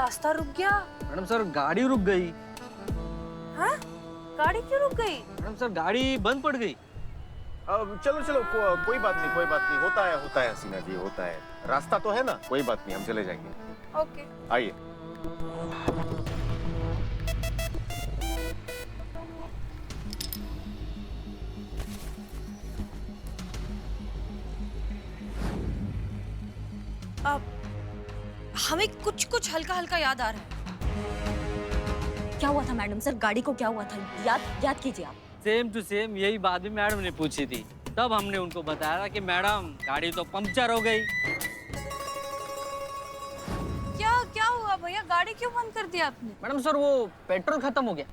रास्ता रुक गया। मैडम सर गाड़ी रुक गई। हाँ? गाड़ी क्यों रुक गई? मैडम सर गाड़ी बंद पड़ गई। चलो चलो कोई बात नहीं, कोई बात नहीं, होता है हसीना जी, होता है। रास्ता तो है ना, कोई बात नहीं, हम चले जाएंगे। ओके। आइए। अब हमें कुछ कुछ हल्का हल्का याद आ रहा है। क्या हुआ था मैडम सर? गाड़ी को क्या हुआ था? याद कीजिए आप। सेम टू सेम यही बात भी मैडम ने पूछी थी। तब हमने उनको बताया कि मैडम गाड़ी तो पंक्चर हो गई। क्या हुआ भैया? गाड़ी क्यों बंद कर दिया आपने? मैडम सर वो पेट्रोल खत्म हो गया।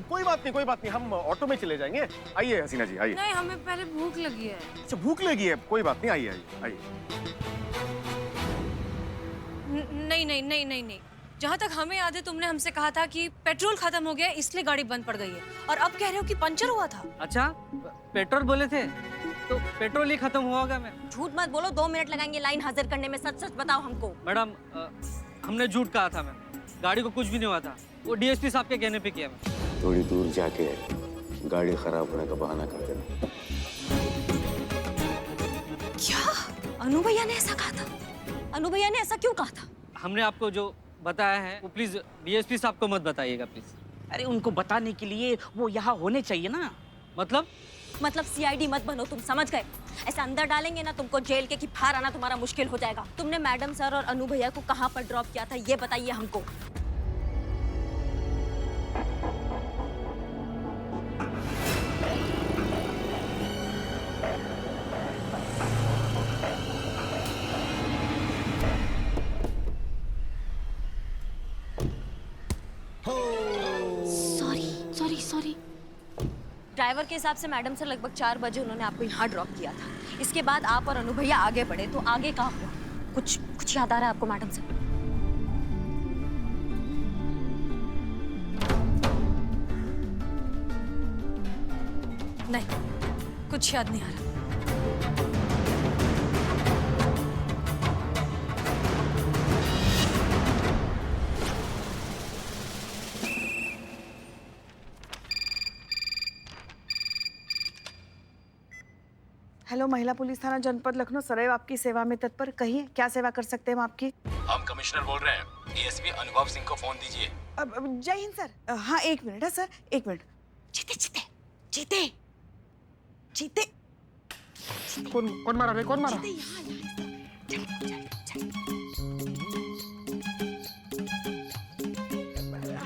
कोई बात नहीं, हम ऑटो में चले जाएंगे। आइए हसीना जी, आइए। नहीं, हमें पहले भूख लगी है। अच्छा, भूख लगी है, कोई बात नहीं, आइए आइए आइए। नहीं। जहाँ तक हमें याद है तुमने हमसे कहा था कि पेट्रोल खत्म हो गया इसलिए गाड़ी बंद पड़ गई है, और अब कह रहे हो कि पंचर हुआ था। अच्छा पेट्रोल बोले थे तो पेट्रोल ही खत्म हुआ होगा। मैम झूठ मत बोलो, 2 मिनट लगाएंगे लाइन हाजिर करने में। सच बताओ हमको। मैडम हमने झूठ कहा था मैम, गाड़ी को कुछ भी नहीं हुआ था। वो डीएसपी साहब के कहने पे किया मैम। थोड़ी दूर जाके गाड़ी खराब होने का बहाना कर देना। क्या अनु भैया ने ऐसा कहा था? अनु भैया ने ऐसा क्यों कहा था? हमने आपको जो बताया है वो प्लीज डीएसपी साहब को मत बताइएगा प्लीज। अरे उनको बताने के लिए वो यहाँ होने चाहिए ना। मतलब सीआईडी मत बनो, तुम समझ गए? ऐसे अंदर डालेंगे ना तुमको जेल के, कि बाहर आना तुम्हारा मुश्किल हो जाएगा। तुमने मैडम सर और अनु भैया को कहाँ पर ड्रॉप किया था ये बताइए हमको। सॉरी। ड्राइवर के हिसाब से मैडम सर लगभग 4 बजे उन्होंने आपको यहाँ ड्रॉप किया था। इसके बाद आप और अनु भैया आगे बढ़े, तो आगे कहाँ हुआ? कुछ याद आ रहा है आपको मैडम सर? नहीं, कुछ याद नहीं आ रहा। हेलो, महिला पुलिस थाना जनपद लखनऊ सदैव आपकी सेवा में तत्पर। कहिए क्या सेवा कर सकते हैं हम आपकी? हम कमिश्नर बोल रहे हैं, डीएसपी अनुभव सिंह को फोन दीजिए। जय हिंद सर। हाँ 1 मिनट है सर, 1 मिनट। जीते। कौन मारा रे, कौन मारा?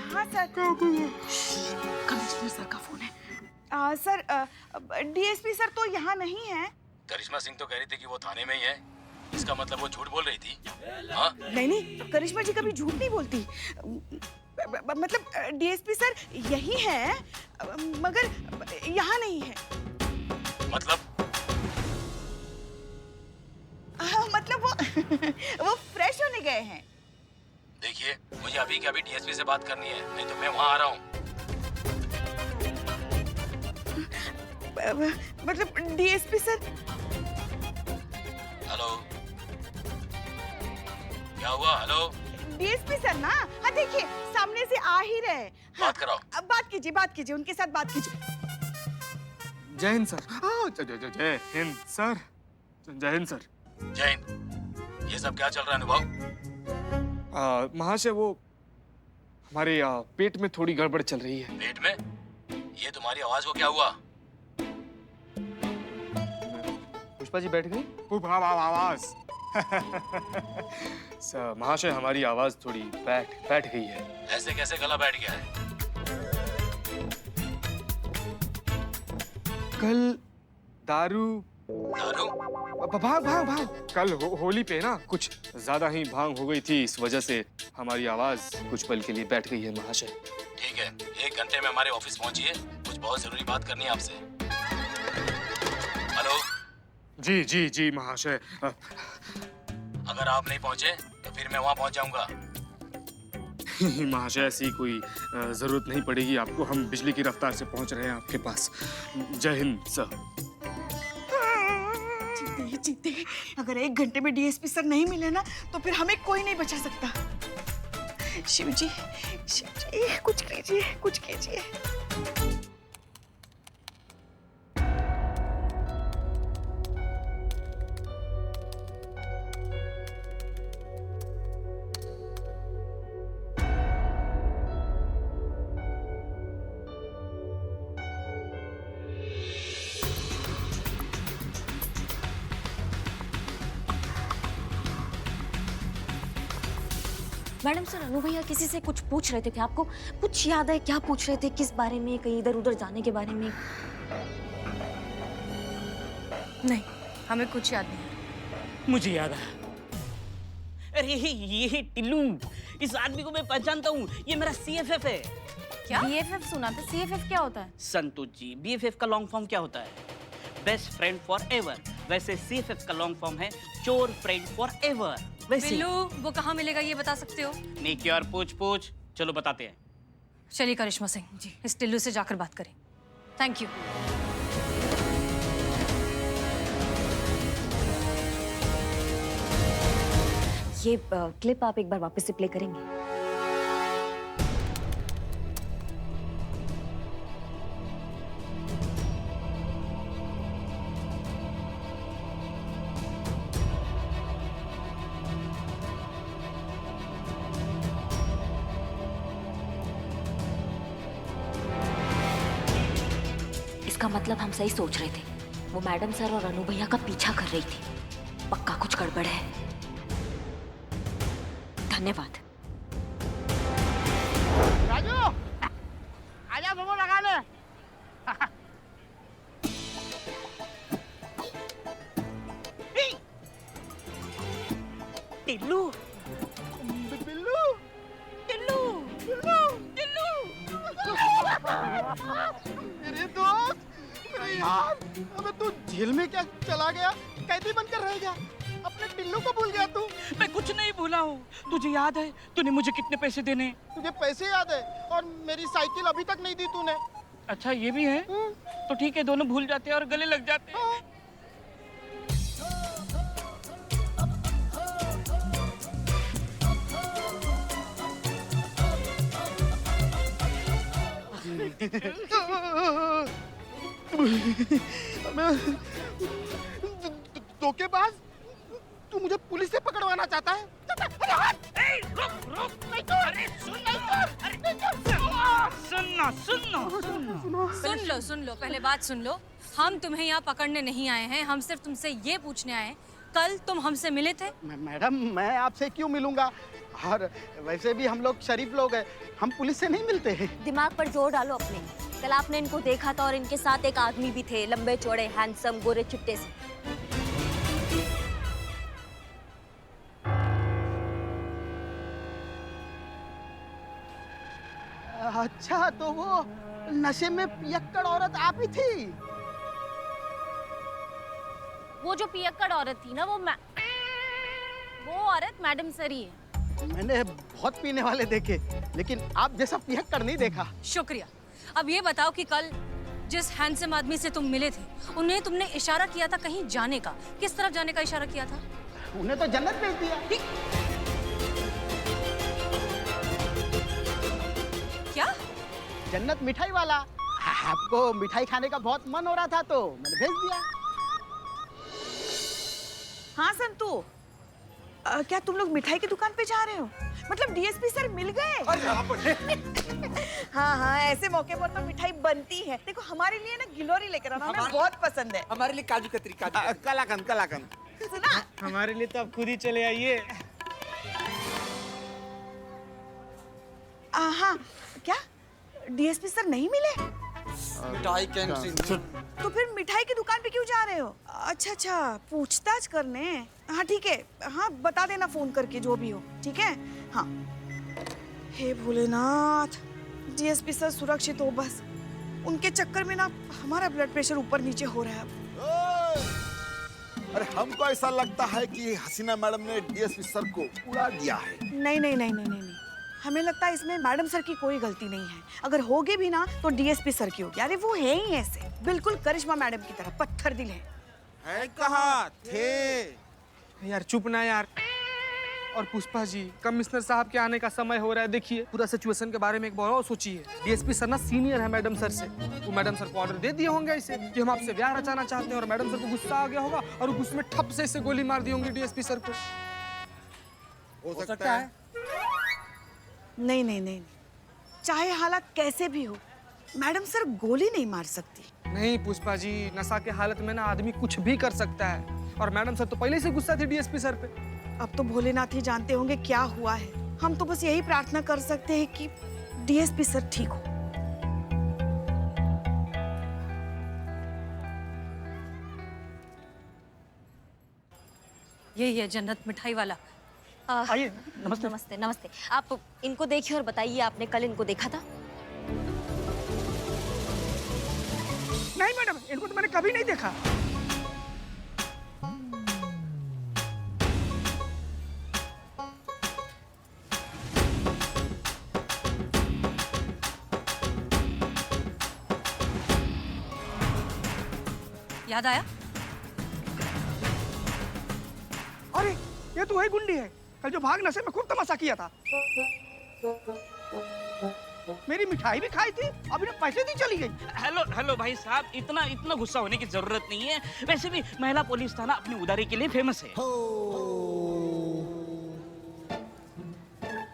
हाँ सर। कमिश्नर सर का फोन है। सर डीएसपी सर तो यहाँ नहीं है। करिश्मा सिंह तो कह रही थी कि वो थाने में ही है। इसका मतलब वो झूठ बोल रही थी। हाँ? नहीं, करिश्मा जी कभी झूठ नहीं बोलती। मतलब डीएसपी सर यही है, मगर यहाँ नहीं है। मतलब मतलब वो फ्रेश होने गए हैं। देखिए, मुझे अभी के अभी डीएसपी से बात करनी है, नहीं तो मैं वहाँ आ रहा हूँ। मतलब डीएसपी सर। हेलो, क्या हुआ? हेलो डीएसपी सर ना, हाँ देखिए सामने से आ ही रहे। हाँ, बात कराओ। अब बात कीजिए, उनके साथ बात कीजिए। जय हिंद सर। जय हिंद सर। जय हिंद सर। जय हिंद। ये सब क्या चल रहा है अनुभव? महाशय वो हमारे पेट में थोड़ी गड़बड़ चल रही है। पेट में? ये तुम्हारी आवाज को क्या हुआ? पुष्पा जी बैठ गई। आवाज सर महाशय हमारी आवाज थोड़ी बैठ गई है। ऐसे कैसे गला बैठ गया है? कल दारू भांग? भांग कल होली पे ना कुछ ज्यादा ही भांग हो गई थी, इस वजह से हमारी आवाज कुछ पल के लिए बैठ गई है महाशय। ठीक है, 1 घंटे में हमारे ऑफिस पहुंचिए, कुछ बहुत जरूरी बात करनी है आपसे। हेलो। जी महाशय। अगर आप नहीं पहुंचे तो फिर मैं वहां पहुंच जाऊंगा। महाशय ऐसी कोई जरूरत नहीं पड़ेगी आपको, हम बिजली की रफ्तार से पहुंच रहे हैं आपके पास। जय हिंद सर। ये जीते, अगर 1 घंटे में डीएसपी सर नहीं मिले ना तो फिर हमें कोई नहीं बचा सकता। शिव जी कुछ कीजिए, कुछ कीजिए। मैडम सर, अनु भैया किसी से कुछ पूछ रहे थे क्या? आपको कुछ याद है क्या पूछ रहे थे? किस बारे में? कहीं इधर उधर जाने के बारे में? नहीं, हमें कुछ याद नहीं। मुझे याद है। अरे ये टिल्लू, इस आदमी को मैं पहचानता हूँ, ये मेरा CFF है। क्या? BFF सुना था, CFF क्या होता है? संतोष जी, BFF का लॉन्ग फॉर्म क्या होता है? Best friend for ever. वैसे CFF का लॉन्ग फॉर्म है चोर फ्रेंड फॉर एवर। वैसे बिल्लू, वो कहाँ मिलेगा ये बता सकते हो? नेकी और पूछ चलो बताते हैं। चलिए करिश्मा सिंह जी, इस टिल्लू से जाकर बात करें। Thank you. ये क्लिप आप एक बार वापस से प्ले करेंगे? इसका मतलब हम सही सोच रहे थे। वो मैडम सर और अनु भैया का पीछा कर रही थी। पक्का कुछ गड़बड़ है। धन्यवाद। राजू, आजा मोमो लगा ले। टिल्लू, बिल्लू, टिल्लू, टिल्लू। मेरे दोस्त, मेरे यार, अबे तू जेल में क्या चला गया? कैदी बनकर रह गया? अपने टिल्लू को भूल गया तू? मैं कुछ नहीं भूला हूँ। तुझे याद है तूने मुझे कितने पैसे देने? तुझे पैसे याद है और मेरी साइकिल अभी तक नहीं दी तूने। अच्छा ये भी है? तो ठीक है, दोनों भूल जाते हैं और गले लग जाते हैं। धोखेबाज, तू मुझे पुलिस से पकड़वाना चाहता है? सुन लो, पहले बात सुन लो। हम तुम्हें यहाँ पकड़ने नहीं आए हैं, हम सिर्फ तुमसे ये पूछने आए हैं, कल तुम हमसे मिले थे? मैडम, मैं आपसे क्यों मिलूंगा? और वैसे भी हम लोग शरीफ लोग हैं, हम पुलिस से नहीं मिलते हैं। दिमाग पर जोर डालो अपने। कल आपने इनको देखा था और इनके साथ एक आदमी भी थे, लंबे चौड़े, हैंडसम, गोरे चिट्टे से। अच्छा, तो वो नशे में पियक्कड़ औरत आप ही थी? वो जो पियक्कड़ औरत थी ना, वो औरत मैडम सर ही है। मैंने बहुत पीने वाले देखे, लेकिन आप जैसा पियक्कड़ नहीं देखा। शुक्रिया। अब ये बताओ कि कल जिस हैंडसम आदमी से तुम मिले थे, उन्हें तुमने इशारा किया था कहीं जाने का। किस तरफ जाने का इशारा किया था? उन्हें तो जन्नत भेज दिया। क्या? जन्नत मिठाई वाला। आपको मिठाई खाने का बहुत मन हो रहा था तो मैंने भेज दिया। हाँ संतू, क्या तुम लोग मिठाई की दुकान पे जा रहे हो? मतलब डीएसपी सर मिल गए? हाँ हाँ, ऐसे मौके पर तो मिठाई बनती है। देखो, हमारे लिए ना गिलोरी लेकर आना, हमें बहुत पसंद है। हमारे लिए काजू कतरी, कलाकंद। सुना? हमारे लिए तो आप खुद ही चले आइए। हाँ, क्या डीएसपी सर नहीं मिले? मिठाई कैंटीन। तो फिर मिठाई की दुकान पे क्यों जा रहे हो? अच्छा, पूछताछ करने। हाँ ठीक है, हाँ बता देना फोन करके जो भी हो, ठीक है? हाँ। हे भोलेनाथ, डीएसपी सर सुरक्षित हो बस। उनके चक्कर में ना हमारा ब्लड प्रेशर ऊपर नीचे हो रहा है। अरे हमको ऐसा लगता है कि हसीना मैडम ने डीएसपी सर को उड़ा दिया है। नहीं, हमें लगता है इसमें मैडम सर की कोई गलती नहीं है। अगर होगी भी ना तो डीएसपी सर की होगी। अरे वो है ही ऐसे, बिल्कुल करिश्मा मैडम की तरह पत्थर दिल है। है कहाँ थे? यार चुप ना यार। और पुष्पा जी, कमिश्नर साहब के आने का समय हो रहा है। देखिए पूरा सिचुएशन के बारे में एक बार और सोचिए। डीएसपी सर ना सीनियर है मैडम सर से, वो मैडम सर को ऑर्डर दे दिए होंगे इसे कि हम आपसे ब्याह रचाना चाहते हैं, और मैडम सर को गुस्सा आ गया होगा और गुस्से में ठप से इसे गोली मार दी होंगी डीएसपी सर को। हो सकता है। नहीं नहीं नहीं, चाहे हालात कैसे भी हो, मैडम सर गोली नहीं मार सकती। नहीं पुष्पा जी, नशा के हालत में ना आदमी कुछ भी कर सकता है, और मैडम सर तो पहले से गुस्सा थे डीएसपी सर पे। अब तो भोलेनाथ ही जानते होंगे क्या हुआ है। हम तो बस यही प्रार्थना कर सकते हैं कि डीएसपी सर ठीक हो। यही है जन्नत मिठाई वाला। आइए। नमस्ते। नमस्ते नमस्ते। आप इनको देखिए और बताइए, आपने कल इनको देखा था? नहीं मैडम, इनको तो मैंने कभी नहीं देखा। याद आया? अरे ये तो वही गुंडी है, कल जो भाग नशे में खूब तमाशा किया था। मेरी मिठाई भी खाई थी, अभी ना पैसे दी चली गई। हेलो हेलो भाई साहब, इतना इतना गुस्सा होने की जरूरत नहीं है। वैसे भी महिला पुलिस थाना अपनी उदारी के लिए फेमस है।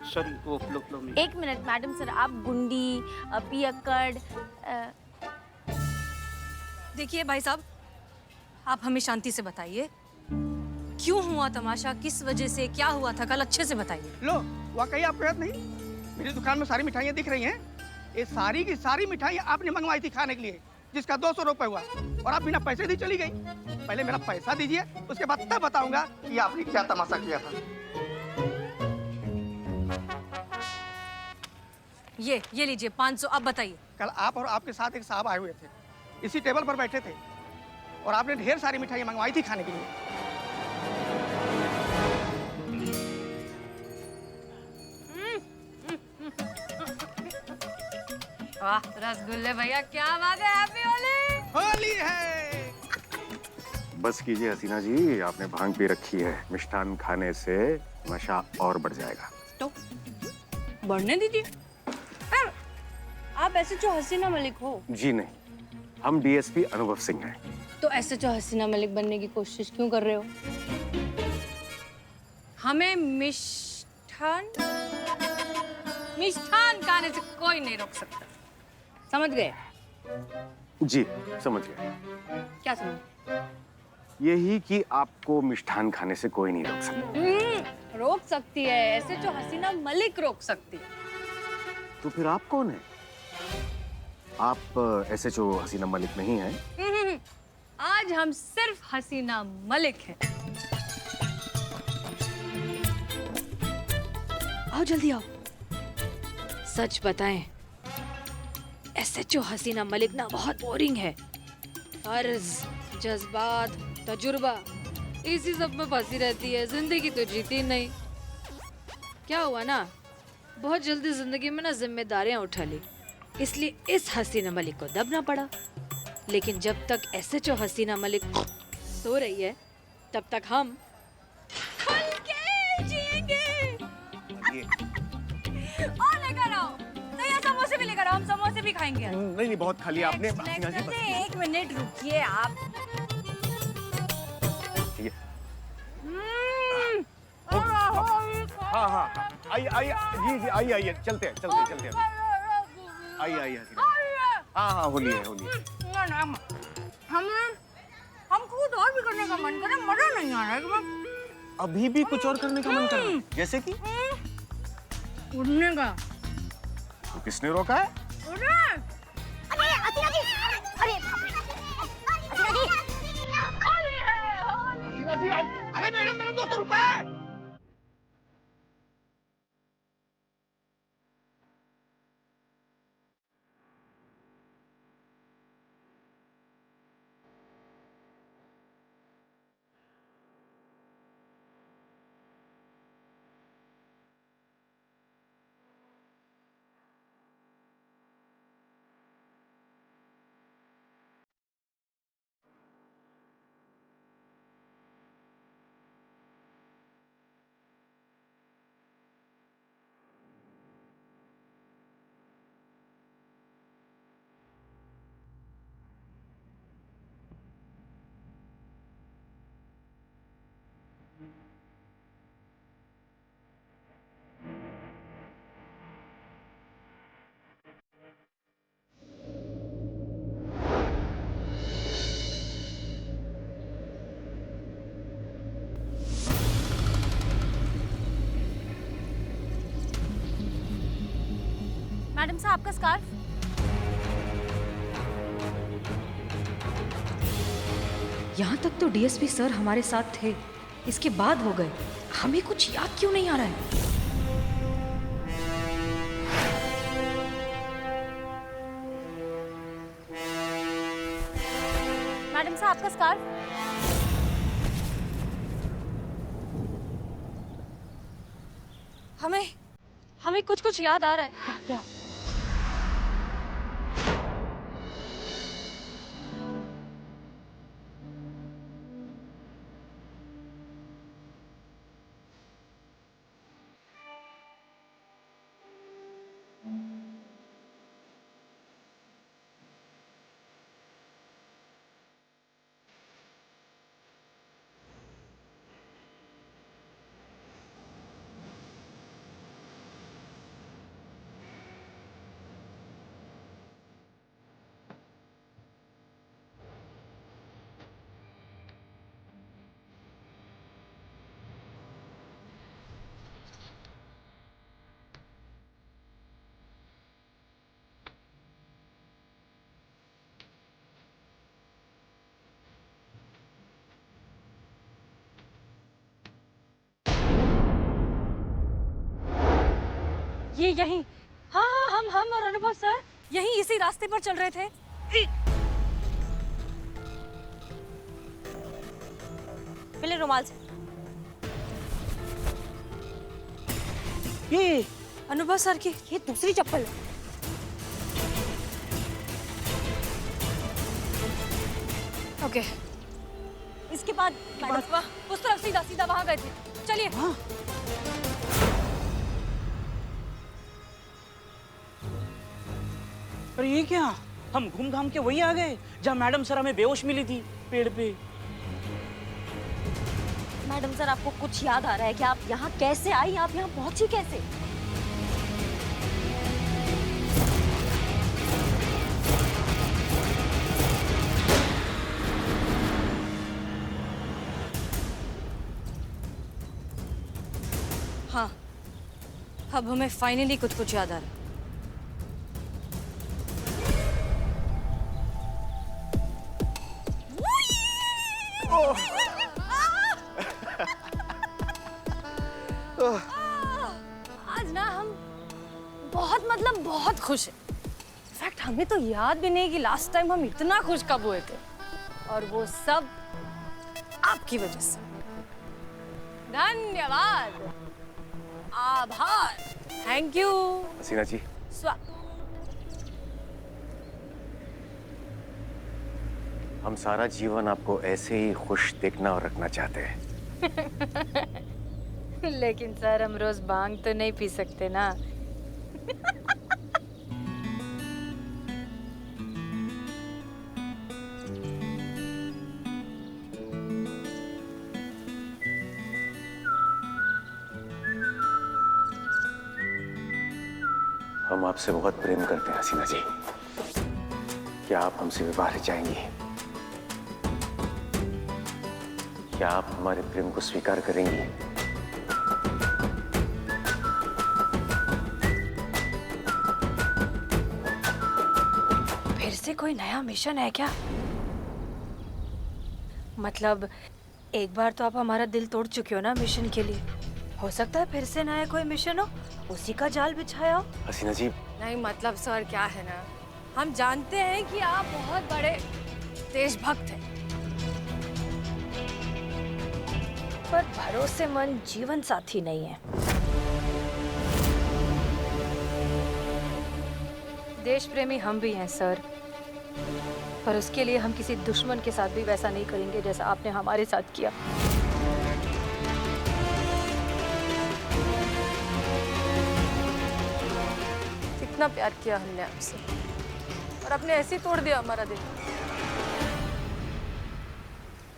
सॉरी, वो फ्लो में। एक मिनट मैडम सर, आप गुंडी पियक्कड़ देखिए भाई साहब, आप हमें शांति से बताइए, क्यों हुआ तमाशा, किस वजह से, क्या हुआ था कल, अच्छे से बताइए। लो, वाकई आपको याद नहीं? मेरी दुकान में सारी मिठाइयाँ दिख रही हैं। ये सारी की सारी मिठाइयाँ आपने मंगवाई थी खाने के लिए, जिसका 200 रुपए हुआ, और आप बिना पैसे दी चली गई। पहले मेरा पैसा दीजिए, उसके बाद तब बताऊंगा कि आपने क्या तमाशा किया था। ये लीजिए 500। अब बताइए। कल आप और आपके साथ एक साहब आए हुए थे, इसी टेबल पर बैठे थे, और आपने ढेर सारी मिठाइयाँ मंगवाई थी खाने के लिए। वाह रसगुल्ले भैया, क्या बात है, हैप्पी होली। होली है। बस कीजिए हसीना जी, आपने भांग पी रखी है। मिष्ठान खाने से नशा और बढ़ जाएगा। तो बढ़ने दीजिए। आप ऐसे जो हसीना मलिक हो? जी नहीं, हम डीएसपी अनुभव सिंह हैं। तो ऐसे जो हसीना मलिक बनने की कोशिश क्यों कर रहे हो? हमें मिष्ठान खाने से कोई नहीं रोक सकता, समझ गए? जी समझ गए। क्या समझ? यही कि आपको मिष्ठान खाने से कोई नहीं रोक सकता। रोक सकती है, ऐसे जो हसीना मलिक रोक सकती है। तो फिर आप कौन है? आप ऐसे जो हसीना मलिक नहीं हैं। आज हम सिर्फ हसीना मलिक हैं। आओ जल्दी आओ। सच बताएं, एसएचओ हसीना मलिक ना बहुत बोरिंग है। फर्ज, जज्बात, तजुर्बा, इसी सब में फंसी रहती है, जिंदगी तो जीती नहीं। क्या हुआ ना, बहुत जल्दी जिंदगी में ना जिम्मेदारियां उठा ली, इसलिए इस हसीना मलिक को दबना पड़ा। लेकिन जब तक एसएचओ हसीना मलिक सो रही है, तब तक हम खुल के जिएंगे। और लेकर आओ, तो ये समोसे भी लेकर आओ, हम समोसे भी खाएंगे। नहीं नहीं, बहुत खाली आपने। एक मिनट रुकिए आप। ठीक है। हाँ हाँ, आइए आइए, जी जी आइए आइए, चलते हैं चलते हैं चलते हैं। आइए आइए हसीना। हाँ हाँ, होली है होली है। हमको कुछ और भी करने का मन कर रहा है, मजा नहीं आ रहा है। अभी भी कुछ और करने का मन कर रहा है? जैसे कि उड़ने का। तो किसने रोका है? अरे हसीना जी, अरे हसीना जी, अरे मैडम, मेरे 200 रुपए। मैडम साहब आपका स्कार्फ। यहाँ तक तो डीएसपी सर हमारे साथ थे, इसके बाद हो गए, हमें कुछ याद क्यों नहीं आ रहा है? मैडम साहब आपका स्कार्फ। हमें हमें कुछ कुछ याद आ रहा है। क्या? ये यहीं। हाँ हाँ, हम और अनुभव सर यहीं इसी रास्ते पर चल रहे थे। पहले रुमाल से। ये अनुभव सर की ये दूसरी चप्पल है। ओके, इसके बाद उस तरफ सीधा सीधा वहां गए थे। चलिए। हाँ। अरे ये क्या, हम घूम घाम के वही आ गए जहाँ मैडम सर हमें बेहोश मिली थी पेड़ पे। मैडम सर आपको कुछ याद आ रहा है कि आप यहाँ कैसे आई, आप यहाँ पहुंची कैसे? हाँ, अब हमें फाइनली कुछ कुछ याद आ रहा है। आज ना हम बहुत खुश हैं। इनफैक्ट हमें तो याद भी नहीं कि लास्ट टाइम हम इतना खुश कब हुए थे, और वो सब आपकी वजह से। धन्यवाद, आभार, थैंक यू। हसीना जी, हम सारा जीवन आपको ऐसे ही खुश देखना और रखना चाहते हैं। लेकिन सर हम रोज भांग तो नहीं पी सकते ना। हम आपसे बहुत प्रेम करते हैं हसीना जी। क्या आप हमसे विवाह रचाएंगी? क्या आप हमारे प्रेम को स्वीकार करेंगी? फिर से कोई नया मिशन है क्या? मतलब एक बार तो आप हमारा दिल तोड़ चुके हो ना मिशन के लिए, हो सकता है फिर से नया कोई मिशन हो, उसी का जाल बिछाया हो। हसीना जी, नहीं मतलब सर क्या है ना, हम जानते हैं कि आप बहुत बड़े देशभक्त हैं, पर भरोसेमंद जीवन साथी नहीं है। देश प्रेमी हम भी हैं सर, पर उसके लिए हम किसी दुश्मन के साथ भी वैसा नहीं करेंगे जैसा आपने हमारे साथ किया। कितना प्यार किया हमने आपसे, और आपने ऐसे ही तोड़ दिया हमारा दिल।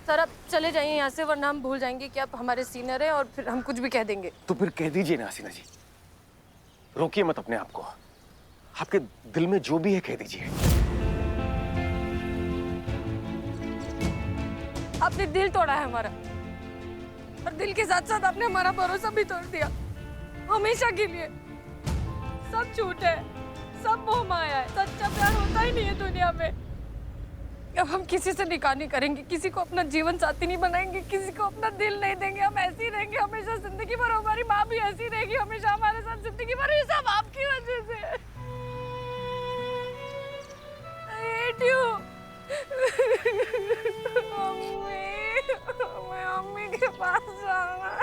सर आप चले जाइए यहाँ से, वरना हम भूल जाएंगे कि आप हमारे सीनियर हैं और फिर हम कुछ भी कह देंगे। तो फिर कह दीजिए ना हसीना जी, रोकिए मत अपने आप को। आपके दिल में जो भी है कह दीजिए। आपने दिल तोड़ा है हमारा, और दिल के साथ साथ आपने हमारा भरोसा भी तोड़ दिया, हमेशा के लिए। सब झूठ है, सब मोह माया है, सच्चा प्यार होता ही नहीं है दुनिया में। अब हम किसी से निकाह नहीं करेंगे, किसी को अपना जीवन साथी नहीं बनाएंगे, किसी को अपना दिल नहीं देंगे, हम ऐसे ही रहेंगे हमेशा जिंदगी भर। हमारी माँ भी ऐसी रहेगी हमेशा हमारे साथ जिंदगी भर। ये सब आपकी वजह से। I hate you। मम्मी, मैं मम्मी के पास जाना।